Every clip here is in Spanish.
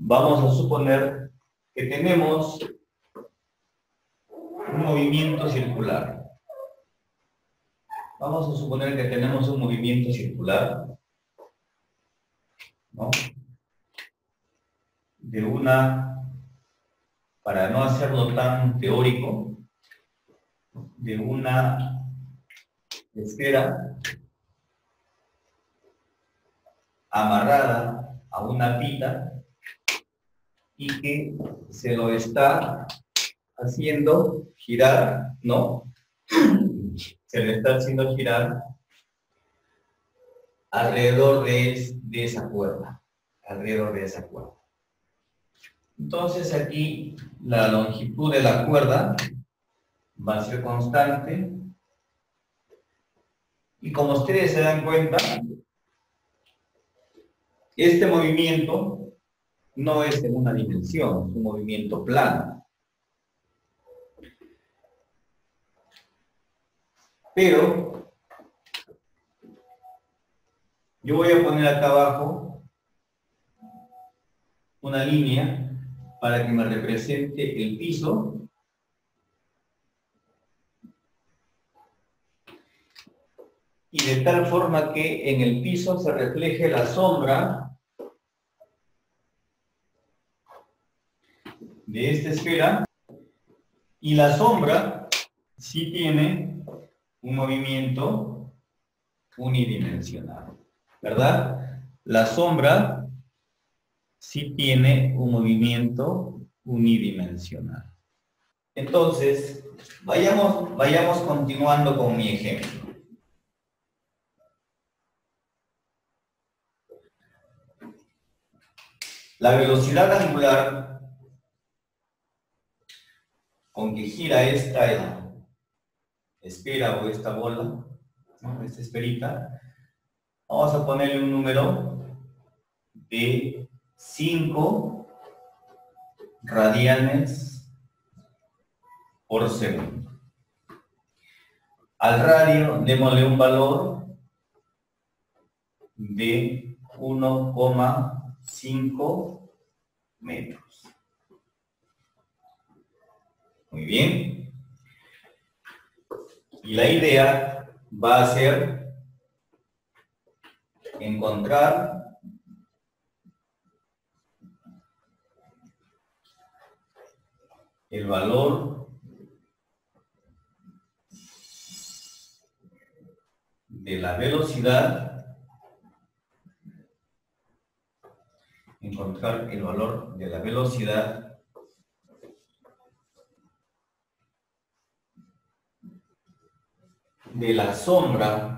vamos a suponer que tenemos un movimiento circular. Vamos a suponer que tenemos un movimiento circular, ¿no? De una, para no hacerlo tan teórico, de una esfera amarrada a una pita y que se lo está haciendo girar, ¿no? Se le está haciendo girar alrededor de esa cuerda, alrededor de esa cuerda. Entonces aquí la longitud de la cuerda va a ser constante y como ustedes se dan cuenta, este movimiento no es en una dimensión, es un movimiento plano. Pero yo voy a poner acá abajo una línea para que me represente el piso y de tal forma que en el piso se refleje la sombra de esta esfera y la sombra sí tiene un movimiento unidimensional, ¿verdad? La sombra sí tiene un movimiento unidimensional. Entonces, vayamos continuando con mi ejemplo. La velocidad angular con que gira esta esfera o esta bola, ¿no? Esta esferita, vamos a ponerle un número de 5 radianes por segundo. Al radio démosle un valor de 1,5 metros. Muy bien. Y la idea va a ser encontrar el valor de la velocidad, encontrar el valor de la velocidad de la sombra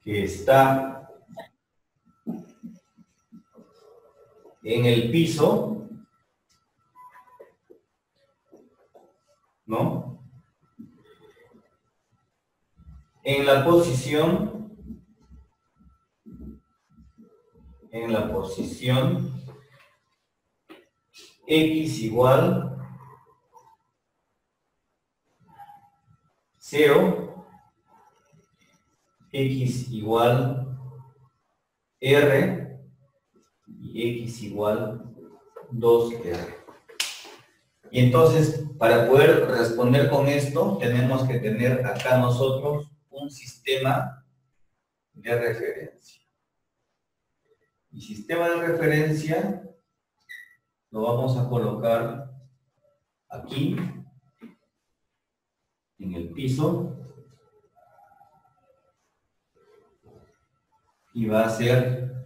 que está en el piso, ¿no? En la posición X igual 0, X igual R y X igual 2R. Y entonces, para poder responder con esto, tenemos que tener acá nosotros un sistema de referencia. Y sistema de referencia lo vamos a colocar aquí, en el piso, y va a ser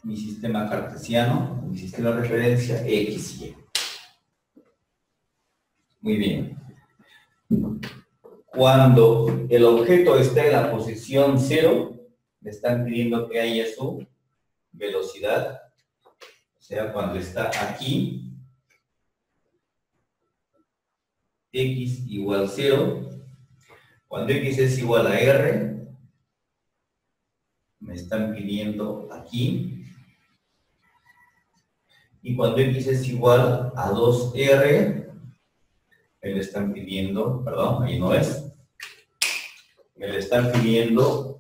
mi sistema cartesiano, mi sistema de referencia X, Y. Muy bien. Cuando el objeto está en la posición 0, me están pidiendo que haya su velocidad. O sea, cuando está aquí, X igual 0. Cuando X es igual a R, me están pidiendo aquí. Y cuando x es igual a 2r, me le están pidiendo, perdón, ahí no es, me le están pidiendo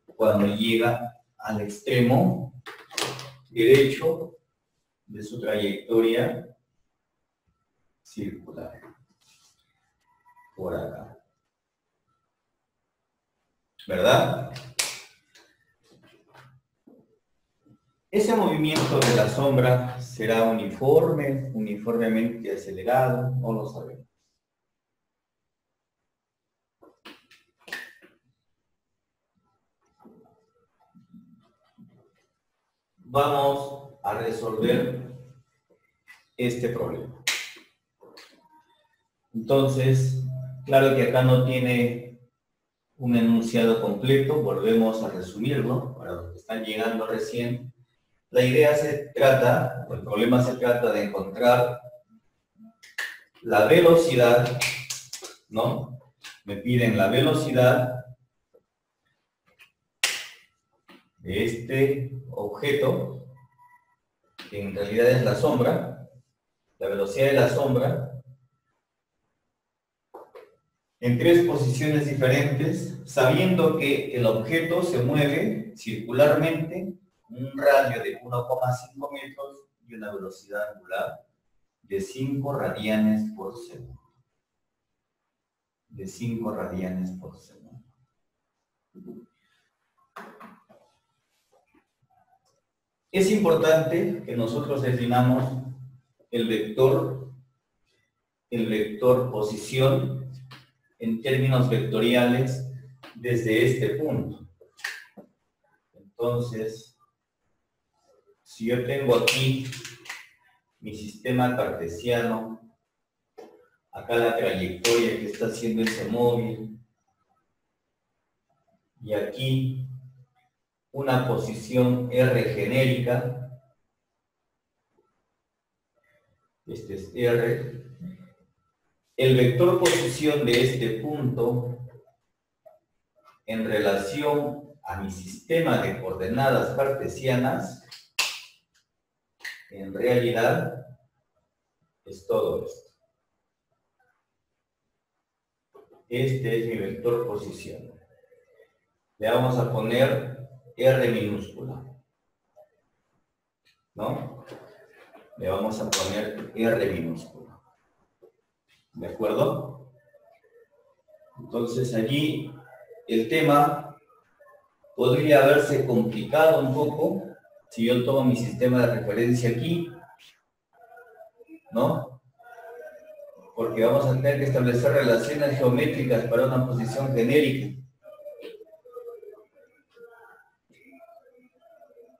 cuando llega al extremo derecho de su trayectoria circular, por acá, ¿verdad? Ese movimiento de la sombra será uniforme, uniformemente acelerado, no lo sabemos. Vamos a resolver este problema. Entonces, claro que acá no tiene un enunciado completo, volvemos a resumirlo para los que están llegando recién. La idea se trata, o el problema se trata de encontrar la velocidad, ¿no? Me piden la velocidad de este objeto, que en realidad es la sombra, la velocidad de la sombra, en 3 posiciones diferentes, sabiendo que el objeto se mueve circularmente un radio de 1,5 metros y una velocidad angular de 5 radianes por segundo. De 5 radianes por segundo. Es importante que nosotros definamos el vector posición en términos vectoriales desde este punto. Entonces, si yo tengo aquí mi sistema cartesiano, acá la trayectoria que está haciendo ese móvil, y aquí una posición R genérica, este es R, el vector posición de este punto en relación a mi sistema de coordenadas cartesianas, en realidad es todo esto. Este es mi vector posición. Le vamos a poner R minúscula, ¿no? Le vamos a poner R minúscula. ¿De acuerdo? Entonces allí el tema podría haberse complicado un poco si yo tomo mi sistema de referencia aquí, ¿no? Porque vamos a tener que establecer relaciones geométricas para una posición genérica.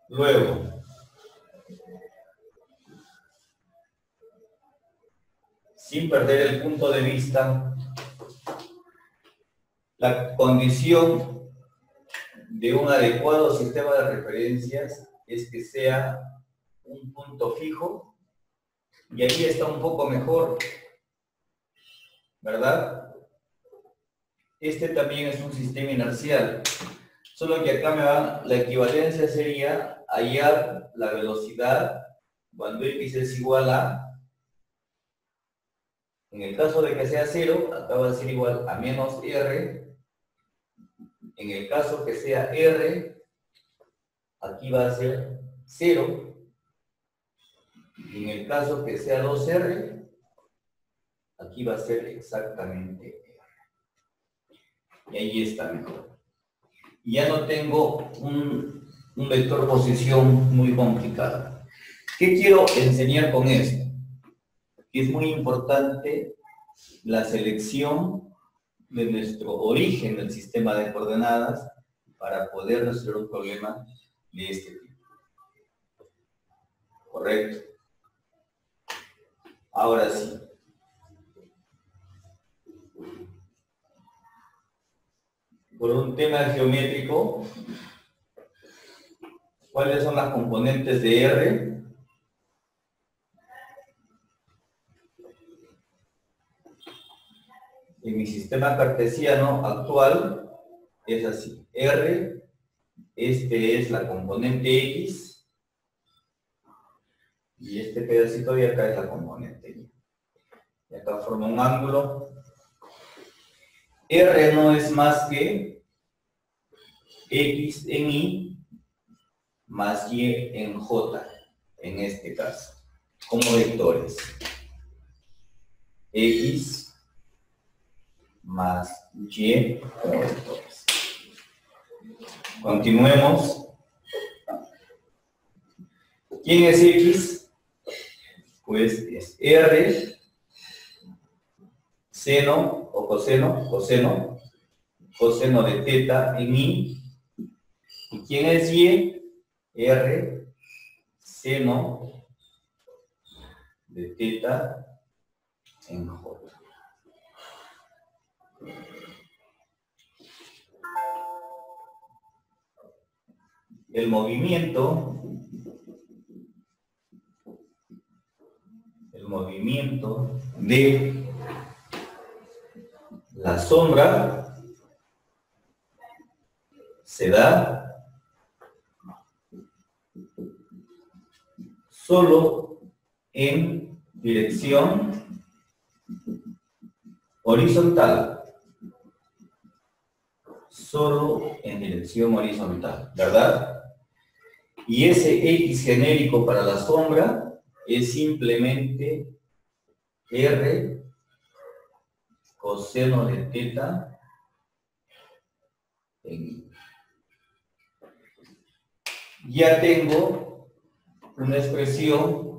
Luego, sin perder el punto de vista, la condición de un adecuado sistema de referencias es que sea un punto fijo, y aquí está un poco mejor, ¿verdad? Este también es un sistema inercial, solo que acá la equivalencia sería hallar la velocidad cuando x es igual a, en el caso de que sea 0, acá va a ser igual a menos r. En el caso que sea r, aquí va a ser 0. Y en el caso que sea 2r, aquí va a ser exactamente r. Y ahí está mejor. Y ya no tengo un vector posición muy complicado. ¿Qué quiero enseñar con esto? Que es muy importante la selección de nuestro origen del sistema de coordenadas para poder resolver un problema de este tipo. ¿Correcto? Ahora sí. Por un tema geométrico, ¿cuáles son las componentes de R? En mi sistema cartesiano actual es así. R, este es la componente X, Y este pedacito de acá es la componente Y. Y acá forma un ángulo. R no es más que X en Y más Y en J, en este caso, como vectores. X más Y como vectores. Continuemos. ¿Quién es X? Pues es R, seno o coseno de teta en Y. ¿Y quién es Y? R, seno de teta en J. El movimiento de la sombra se da solo en dirección horizontal. Solo en dirección horizontal, ¿verdad? Y ese X genérico para la sombra es simplemente R coseno de teta en Y. Ya tengo una expresión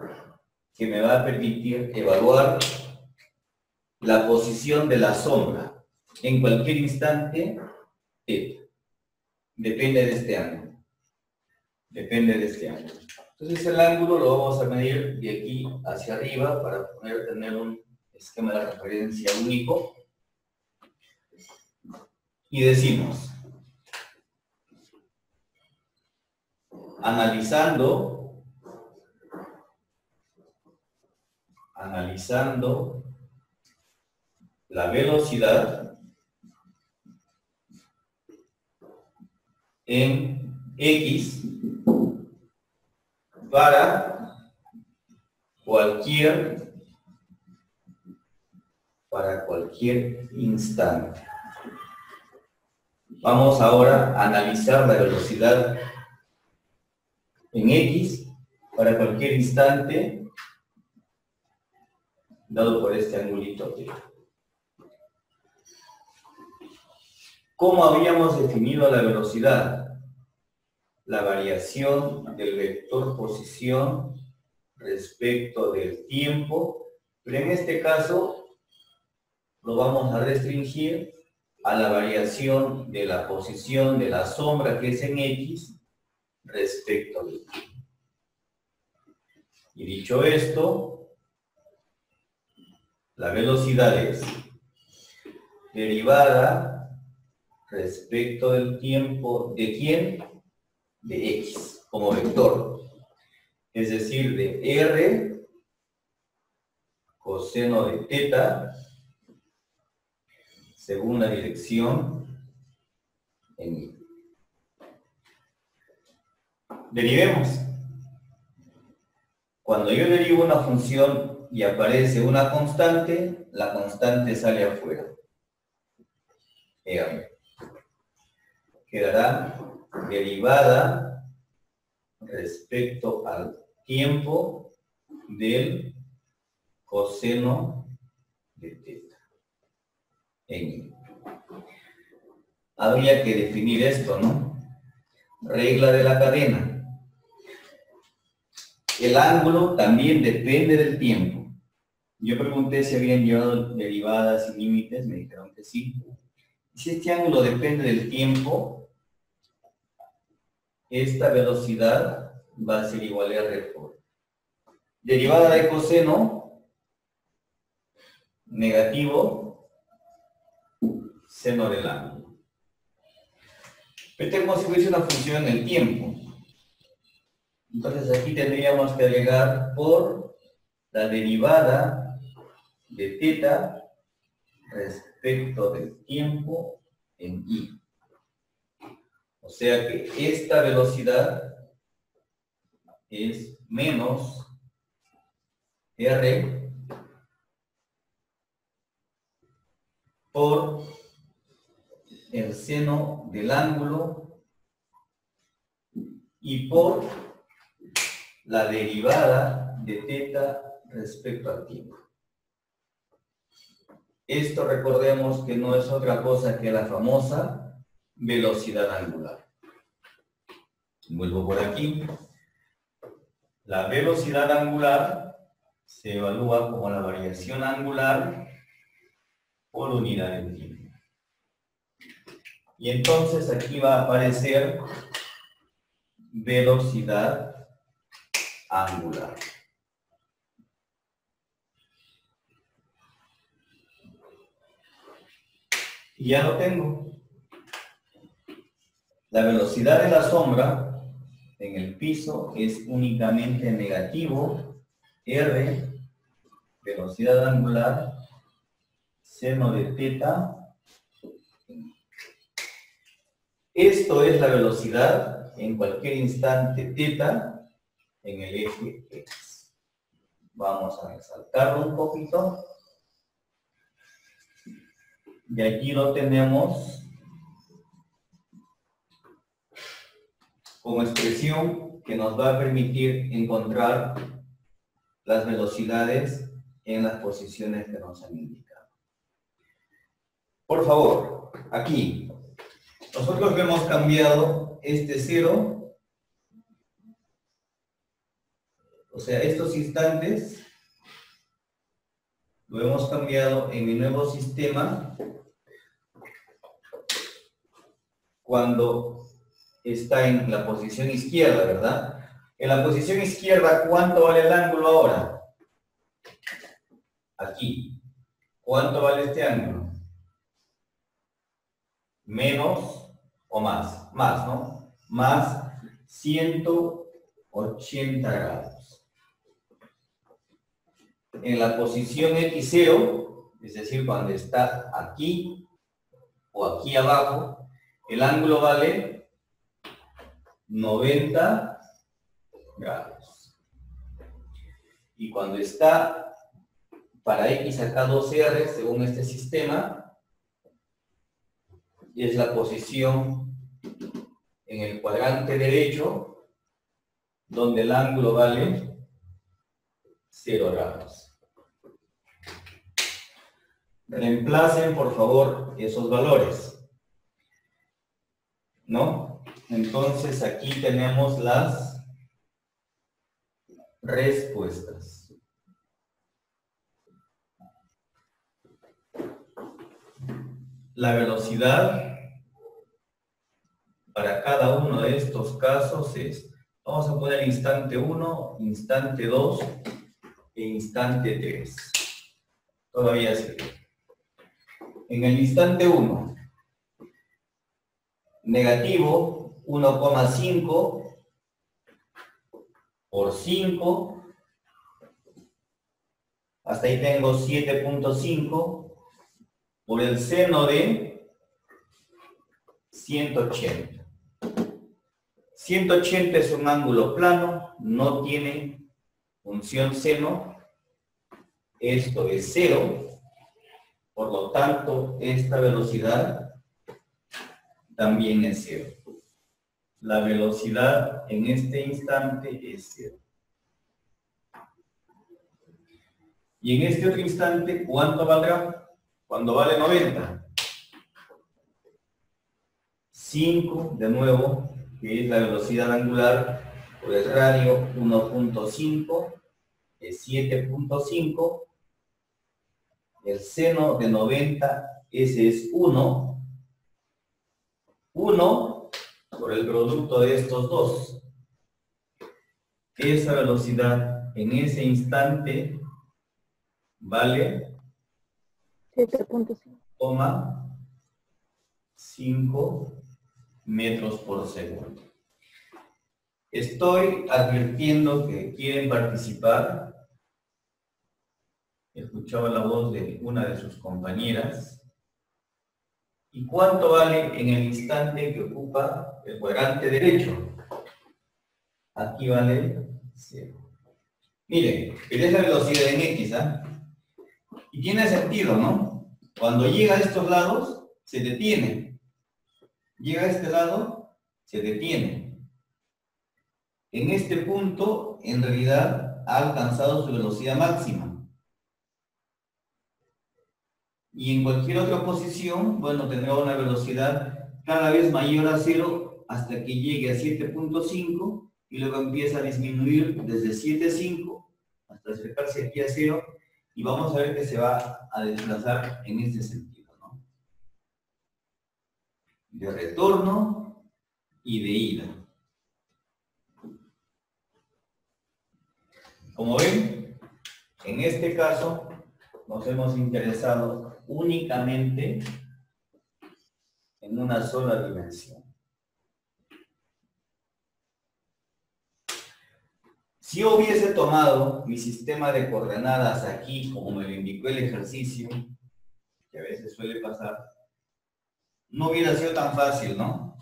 que me va a permitir evaluar la posición de la sombra en cualquier instante θ. Depende de este ángulo. Entonces el ángulo lo vamos a medir de aquí hacia arriba para poder tener un esquema de referencia único. Y decimos, analizando la velocidad en X para cualquier instante. Vamos ahora a analizar la velocidad en X para cualquier instante dado por este angulito aquí. ¿Cómo habíamos definido la velocidad? La variación del vector posición respecto del tiempo, pero en este caso lo vamos a restringir a la variación de la posición de la sombra que es en X respecto del tiempo. Y dicho esto, la velocidad es derivada respecto del tiempo ¿de quién? De X como vector. Es decir, de R coseno de teta según la dirección en Y. Derivemos. Cuando yo derivo una función y aparece una constante, la constante sale afuera. Quedará derivada respecto al tiempo del coseno de teta en Y. Habría que definir esto, ¿no? Regla de la cadena. El ángulo también depende del tiempo. Yo pregunté si habían llevado derivadas y límites, me dijeron que sí. Si este ángulo depende del tiempo, esta velocidad va a ser igual a R por derivada de coseno negativo seno del ángulo. Pensemos si hubiese una función en el tiempo. Entonces aquí tendríamos que agregar por la derivada de teta respecto del tiempo en Y. O sea que esta velocidad es menos R por el seno del ángulo y por la derivada de θ respecto al tiempo. Esto recordemos que no es otra cosa que la famosa velocidad angular. Vuelvo por aquí. La velocidad angular se evalúa como la variación angular por unidad de tiempo. Y entonces aquí va a aparecer velocidad angular. Y ya lo tengo. La velocidad de la sombra en el piso es únicamente negativo R, velocidad angular, seno de θ. Esto es la velocidad en cualquier instante θ en el eje X. Vamos a resaltarlo un poquito. Y aquí lo tenemos como expresión que nos va a permitir encontrar las velocidades en las posiciones que nos han indicado. Por favor, aquí, nosotros hemos cambiado este 0, o sea, estos instantes, lo hemos cambiado en mi nuevo sistema cuando está en la posición izquierda, ¿verdad? En la posición izquierda, ¿cuánto vale el ángulo ahora? Aquí. ¿Cuánto vale este ángulo? Menos o más. Más, ¿no? Más 180 grados. En la posición X0, es decir, cuando está aquí o aquí abajo, el ángulo vale 90 grados. Y cuando está para X acá 2R, según este sistema, es la posición en el cuadrante derecho, donde el ángulo vale 0 grados. Reemplacen, por favor, esos valores, ¿no? Entonces, aquí tenemos las respuestas. La velocidad para cada uno de estos casos es, vamos a poner instante 1, instante 2 e instante 3. Todavía sirve. En el instante 1, negativo 1,5 por 5, hasta ahí tengo 7.5 por el seno de 180. 180 es un ángulo plano, no tiene función seno, esto es 0. Por lo tanto, esta velocidad también es 0. La velocidad en este instante es 0. Y en este otro instante, ¿cuánto valdrá? Cuando vale 90. 5, de nuevo, que es la velocidad angular por el radio 1.5, es 7.5. El seno de 90, ese es 1. 1 por el producto de estos dos. Esa velocidad en ese instante vale 7.5 metros por segundo. Estoy advirtiendo que quieren participar. Escuchaba la voz de una de sus compañeras. ¿Y cuánto vale en el instante que ocupa el cuadrante derecho? Aquí vale 0. Miren, pero es la velocidad en X, ¿ah? Y tiene sentido, ¿no? Cuando llega a estos lados, se detiene. Llega a este lado, se detiene. En este punto, en realidad, ha alcanzado su velocidad máxima. Y en cualquier otra posición, bueno, tendrá una velocidad cada vez mayor a 0 hasta que llegue a 7.5 y luego empieza a disminuir desde 7.5 hasta acercarse aquí a 0 y vamos a ver que se va a desplazar en este sentido, ¿no? De retorno y de ida. Como ven, en este caso nos hemos interesado únicamente en una sola dimensión. Si yo hubiese tomado mi sistema de coordenadas aquí, como me lo indicó el ejercicio, que a veces suele pasar, no hubiera sido tan fácil, ¿no?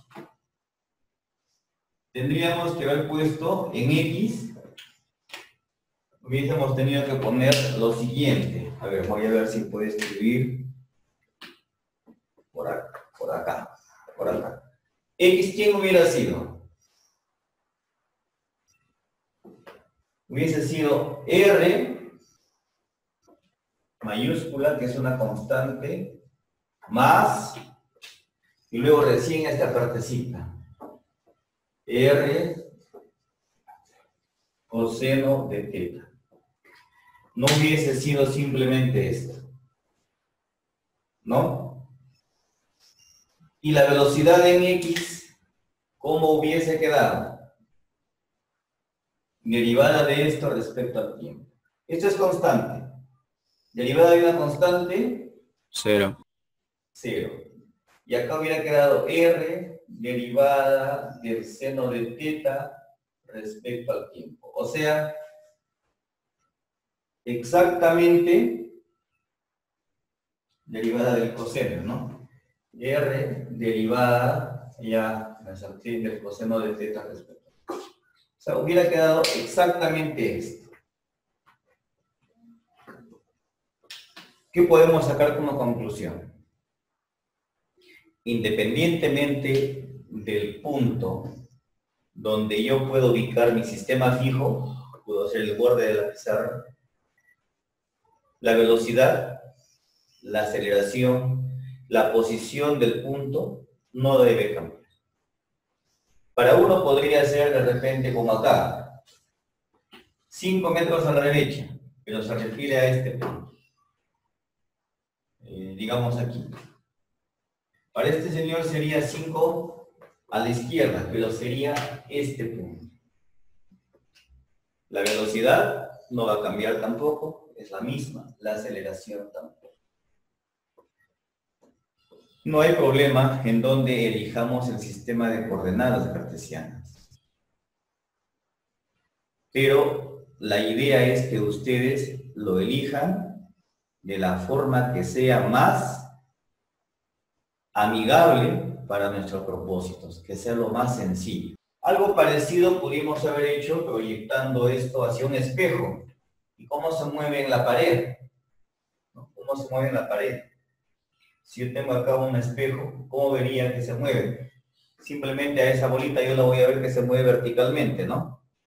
Tendríamos que haber puesto en X, hubiésemos tenido que poner lo siguiente. A ver, voy a ver si puedo escribir por acá, por acá, por acá. X, ¿quién hubiera sido? Hubiese sido R mayúscula, que es una constante, más, y luego recién esta partecita. R coseno de teta. No hubiese sido simplemente esto, ¿no? Y la velocidad en X, ¿cómo hubiese quedado? Derivada de esto respecto al tiempo. Esto es constante. Derivada de una constante, 0. 0. Y acá hubiera quedado R derivada del seno de teta respecto al tiempo. O sea, exactamente derivada del coseno, ¿no? R derivada ya del coseno de teta respecto. O sea, hubiera quedado exactamente esto. ¿Qué podemos sacar como conclusión? Independientemente del punto donde yo puedo ubicar mi sistema fijo, puedo hacer el borde de la pizarra, la velocidad, la aceleración, la posición del punto no debe cambiar. Para uno podría ser de repente como acá, 5 metros a la derecha, pero se refiere a este punto. Digamos aquí. Para este señor sería 5 a la izquierda, pero sería este punto. La velocidad no va a cambiar tampoco, es la misma, la aceleración tampoco. No hay problema en donde elijamos el sistema de coordenadas cartesianas. Pero la idea es que ustedes lo elijan de la forma que sea más amigable para nuestros propósitos, que sea lo más sencillo. Algo parecido pudimos haber hecho proyectando esto hacia un espejo. ¿Y cómo se mueve en la pared? ¿No? ¿Cómo se mueve en la pared? Si yo tengo acá un espejo, ¿cómo vería que se mueve? Simplemente a esa bolita yo la voy a ver que se mueve verticalmente, ¿no?